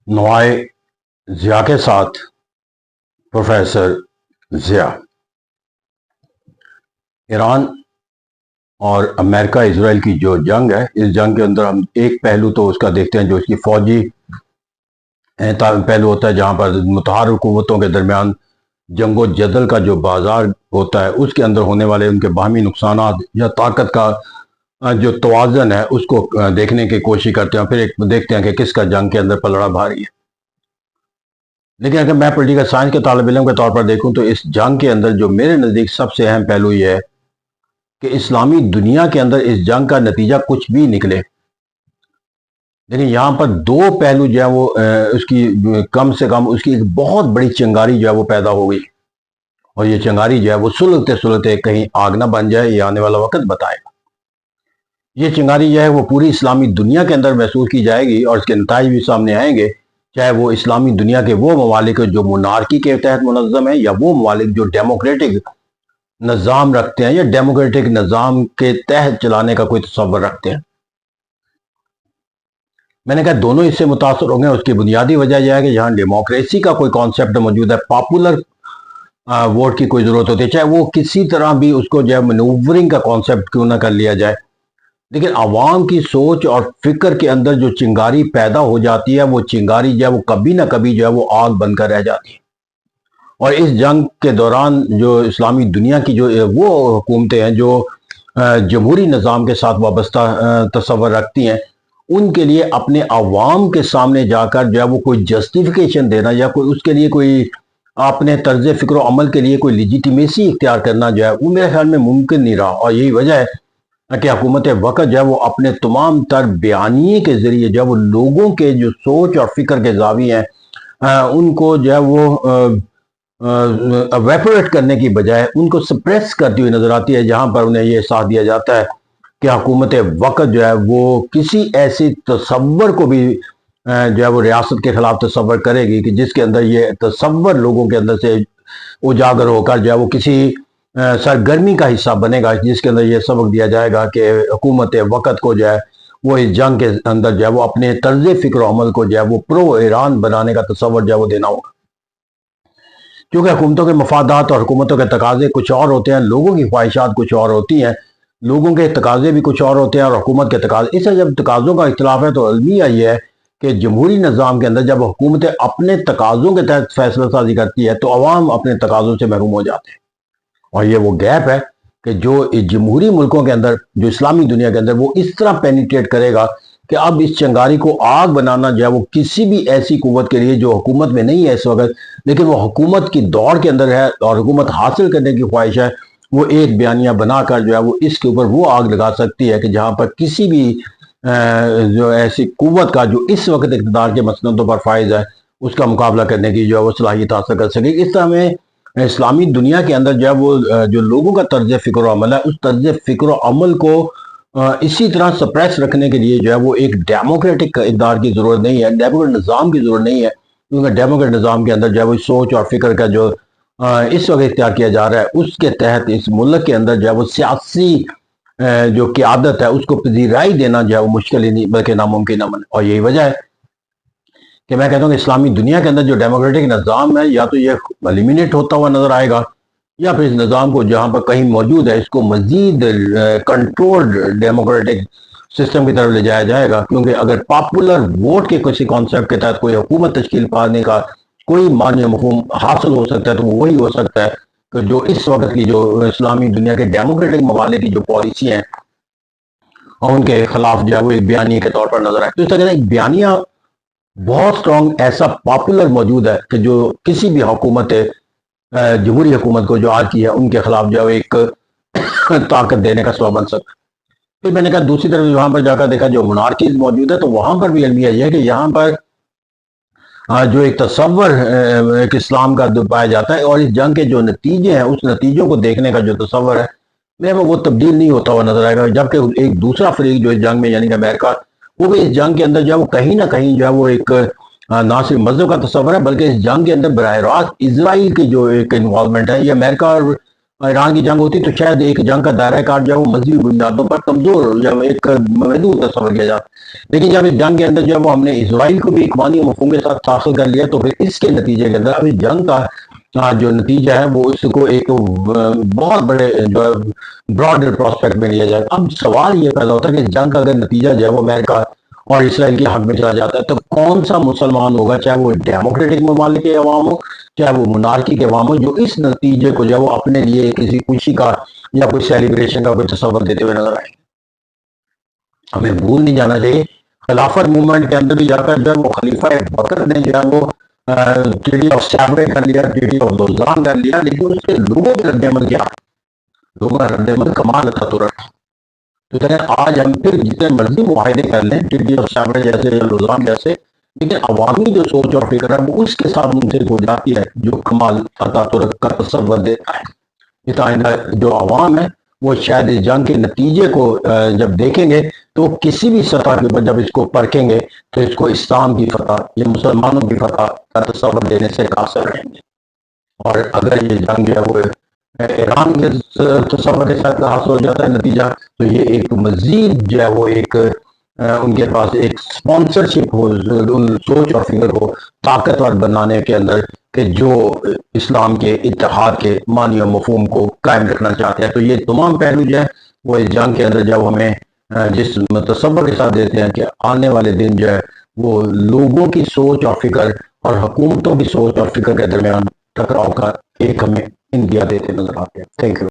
نوائے ضیاء کے ساتھ پروفیسر ضیاء۔ ایران اور امریکہ اسرائیل کی جو جنگ ہے، اس جنگ کے اندر ہم ایک پہلو تو اس کا دیکھتے ہیں جو اس کی فوجی پہلو ہوتا ہے، جہاں پر متحرک قوتوں کے درمیان جنگ و جدل کا جو بازار ہوتا ہے، اس کے اندر ہونے والے ان کے باہمی نقصانات یا طاقت کا جو توازن ہے اس کو دیکھنے کی کوشش کرتے ہیں، پھر دیکھتے ہیں کہ کس کا جنگ کے اندر پلڑا بھاری ہے۔ لیکن اگر میں پولیٹیکل سائنس کے طالب علم کے طور پر دیکھوں تو اس جنگ کے اندر جو میرے نزدیک سب سے اہم پہلو یہ ہے کہ اسلامی دنیا کے اندر اس جنگ کا نتیجہ کچھ بھی نکلے، لیکن یہاں پر دو پہلو جو ہے وہ اس کی کم سے کم اس کی ایک بہت بڑی چنگاری جو ہے وہ پیدا ہو گئی، اور یہ چنگاری جو ہے وہ سلگتے سلگتے کہیں آگ نہ بن جائے، یہ آنے والا وقت بتائے گا۔ یہ چنگاری جو ہے وہ پوری اسلامی دنیا کے اندر محسوس کی جائے گی، اور اس کے نتائج بھی سامنے آئیں گے، چاہے وہ اسلامی دنیا کے وہ ممالک جو مونارکی کے تحت منظم ہیں، یا وہ ممالک جو ڈیموکریٹک نظام رکھتے ہیں یا ڈیموکریٹک نظام کے تحت چلانے کا کوئی تصور رکھتے ہیں۔ میں نے کہا دونوں اس سے متاثر ہوں گے۔ اس کی بنیادی وجہ یہ ہے کہ جہاں ڈیموکریسی کا کوئی کانسیپٹ موجود ہے، پاپولر ووٹ کی کوئی ضرورت ہوتی ہے، چاہے وہ کسی طرح بھی اس کو جو ہے مینوورنگ کا کانسیپٹ کیوں نہ کر لیا جائے، لیکن عوام کی سوچ اور فکر کے اندر جو چنگاری پیدا ہو جاتی ہے، وہ چنگاری جو ہے وہ کبھی نہ کبھی جو ہے وہ آگ بن کر رہ جاتی ہے۔ اور اس جنگ کے دوران جو اسلامی دنیا کی جو وہ حکومتیں ہیں جو جمہوری نظام کے ساتھ وابستہ تصور رکھتی ہیں، ان کے لیے اپنے عوام کے سامنے جا کر جو ہے وہ کوئی جسٹیفیکیشن دینا یا کوئی اس کے لیے کوئی اپنے طرز فکر و عمل کے لیے کوئی لیجیٹیمیسی اختیار کرنا جو ہے وہ میرے خیال میں ممکن نہیں رہا، اور یہی وجہ ہے کہ حکومت وقت جو ہے وہ اپنے تمام تر بیانیے کے ذریعے جو ہے وہ لوگوں کے جو سوچ اور فکر کے زاویے ہیں ان کو جو ہے وہ ویپوریٹ کرنے کی بجائے ان کو سپریس کرتی ہوئی نظر آتی ہے، جہاں پر انہیں یہ احساس دیا جاتا ہے کہ حکومت وقت جو ہے وہ کسی ایسی تصور کو بھی جو ہے وہ ریاست کے خلاف تصور کرے گی کہ جس کے اندر یہ تصور لوگوں کے اندر سے اجاگر ہو کر جو ہے وہ کسی سرگرمی کا حصہ بنے گا، جس کے اندر یہ سبق دیا جائے گا کہ حکومت وقت کو جو ہے وہ اس جنگ کے اندر جو ہے وہ اپنے طرز فکر و عمل کو جو ہے وہ پرو ایران بنانے کا تصور جو ہے وہ دینا ہوگا، کیونکہ حکومتوں کے مفادات اور حکومتوں کے تقاضے کچھ اور ہوتے ہیں، لوگوں کی خواہشات کچھ اور ہوتی ہیں، لوگوں کے تقاضے بھی کچھ اور ہوتے ہیں اور حکومت کے تقاضے۔ اس سے جب تقاضوں کا اختلاف ہے تو المیہ یہ ہے کہ جمہوری نظام کے اندر جب حکومتیں اپنے تقاضوں کے تحت فیصلہ سازی کرتی ہے تو عوام اپنے تقاضوں سے محروم ہو جاتے ہیں، اور یہ وہ گیپ ہے کہ جو جمہوری ملکوں کے اندر جو اسلامی دنیا کے اندر وہ اس طرح پینیٹریٹ کرے گا کہ اب اس چنگاری کو آگ بنانا جو ہے وہ کسی بھی ایسی قوت کے لیے جو حکومت میں نہیں ہے اس وقت، لیکن وہ حکومت کی دوڑ کے اندر ہے اور حکومت حاصل کرنے کی خواہش ہے، وہ ایک بیانیہ بنا کر جو ہے وہ اس کے اوپر وہ آگ لگا سکتی ہے کہ جہاں پر کسی بھی جو ایسی قوت کا جو اس وقت اقتدار کے مسندوں پر فائز ہے اس کا مقابلہ کرنے کی جو ہے وہ صلاحیت حاصل کر سکے۔ اس طرح میں اسلامی دنیا کے اندر جو ہے وہ جو لوگوں کا طرز فکر و عمل ہے، اس طرز فکر و عمل کو اسی طرح سپریس رکھنے کے لیے جو ہے وہ ایک ڈیموکریٹک اقدار کی ضرورت نہیں ہے، ڈیموکریٹ نظام کی ضرورت نہیں ہے، کیونکہ ڈیموکریٹ نظام کے اندر جو ہے وہ سوچ اور فکر کا جو اس وقت اختیار کیا جا رہا ہے اس کے تحت اس ملک کے اندر جو ہے وہ سیاسی جو قیادت ہے اس کو پذیرائی دینا جو ہے وہ مشکل ہی نہیں بلکہ ناممکن عمل ہے۔ اور یہی وجہ ہے کہ میں کہتا ہوں کہ اسلامی دنیا کے اندر جو ڈیموکریٹک نظام ہے یا تو یہ ایلیمینیٹ ہوتا ہوا نظر آئے گا، یا پھر اس نظام کو جہاں پر کہیں موجود ہے اس کو مزید کنٹرولڈ ڈیموکریٹک سسٹم کی طرف لے جایا جائے گا، کیونکہ اگر پاپولر ووٹ کے کسی کانسیپٹ کے تحت کوئی حکومت تشکیل پانے کا کوئی معنی مفہوم حاصل ہو سکتا ہے تو وہ وہی ہو سکتا ہے کہ جو اس وقت کی جو اسلامی دنیا کے ڈیموکریٹک ممالک کی جو پالیسی ہیں اور ان کے خلاف جو ہے وہ ایک بیانیے کے طور پر نظر آئے۔ تو اس طرح ایک بیانیہ بہت سٹرونگ ایسا پاپولر موجود ہے کہ جو کسی بھی حکومت جمہوری حکومت کو جو آج کی ہے ان کے خلاف جو ہے ایک طاقت دینے کا سبب بن سکتا ہے۔ پھر میں نے کہا دوسری طرف وہاں پر جا کر دیکھا جو مونارکیز موجود ہے تو وہاں پر بھی المیہ یہ ہے کہ یہاں پر جو ایک تصور ایک اسلام کا پایا جاتا ہے، اور اس جنگ کے جو نتیجے ہیں اس نتیجوں کو دیکھنے کا جو تصور ہے میں وہ تبدیل نہیں ہوتا ہوا نظر آئے گا، جبکہ ایک دوسرا فریق جو اس جنگ میں یعنی کہ امریکہ، وہ بھی اس جنگ کے اندر جو ہے وہ کہیں نہ کہیں جو ہے وہ ایک نہ صرف مذہب کا تصور ہے بلکہ اس جنگ کے اندر براہ راست اسرائیل کی جو ایک انوالومنٹ ہے، یہ امریکہ اور ایران کی جنگ ہوتی تو شاید ایک جنگ کا دائرہ کار جو ہے وہ مذہبی بنیادوں پر کمزور جب ایک محدود تصور کیا جاتا، لیکن جب اس جنگ کے اندر جب ہم نے اسرائیل کو بھی اقوانی مفہوم کے ساتھ داخل کر لیا تو پھر اس کے نتیجے کے اندر اب اس جنگ کا جو نتیجہ ہے وہ اس کو ایک بہت بڑے جو ہے براڈر پراسپیکٹ میں لیا جائے. اب سوال یہ پیدا ہوتا ہے کہ اس جنگ کا اگر نتیجہ جو ہے وہ امریکہ اور اسرائیل کے حق میں چلا جاتا ہے تو کون سا مسلمان ہوگا، چاہے وہ ڈیموکریٹک ممالک کے عوام ہو چاہے وہ منارکی کے عوام ہو، جو اس نتیجے کو جو ہے وہ اپنے لیے کسی خوشی کا یا کوئی سیلیبریشن کا کوئی تصور دیتے ہوئے نظر آئے. ہمیں بھول نہیں جانا چاہیے خلافت موومنٹ کے اندر بھی جا کر جو ہے وہ خلیفہ بکر نے جو ہے وہ ٹریٹی آف سیبرے کر لیا، ٹریٹی آف لوزان کر لیا، لیکن اس کے لوگوں کے رد عمل کیا؟ لوگوں کا رد عمل کمال تھا ترنت. تو کہتے ہیں آج ہم پھر جتنے مرضی معاہدے کر لیں ٹریٹی آف سیبرے جیسے یا لوزان جیسے، لیکن عوامی جو سوچ اور فکر ہے وہ اس کے ساتھ منسلک ہو جاتی ہے جو کمال ترک کا تصور دیتا ہے. اس آئندہ جو عوام ہے وہ شاید اس جنگ کے نتیجے کو جب دیکھیں گے تو کسی بھی سطح کے اوپر جب اس کو پرکھیں گے تو اس کو اسلام کی فتح یا مسلمانوں کی فتح کا تصور دینے سے قاصر رہیں گے. اور اگر یہ جنگ جو ہے وہ ایران کے تصور کے ساتھ حاصل ہو جاتا ہے نتیجہ تو یہ ایک مزید جو ہے وہ ایک ان کے پاس ایک اسپانسرشپ ہو ان سوچ اور فکر کو طاقتور بنانے کے اندر کہ جو اسلام کے اتحاد کے معنی و مفہوم کو قائم رکھنا چاہتے ہیں. تو یہ تمام پہلو جو ہے وہ اس جنگ کے اندر جب ہمیں جس تصور کے ساتھ دیتے ہیں کہ آنے والے دن جو ہے وہ لوگوں کی سوچ اور فکر اور حکومتوں کی سوچ اور فکر کے درمیان ٹکراؤ کا ایک ہمیں انڈیا دیتے نظر آتے ہیں. Thank you.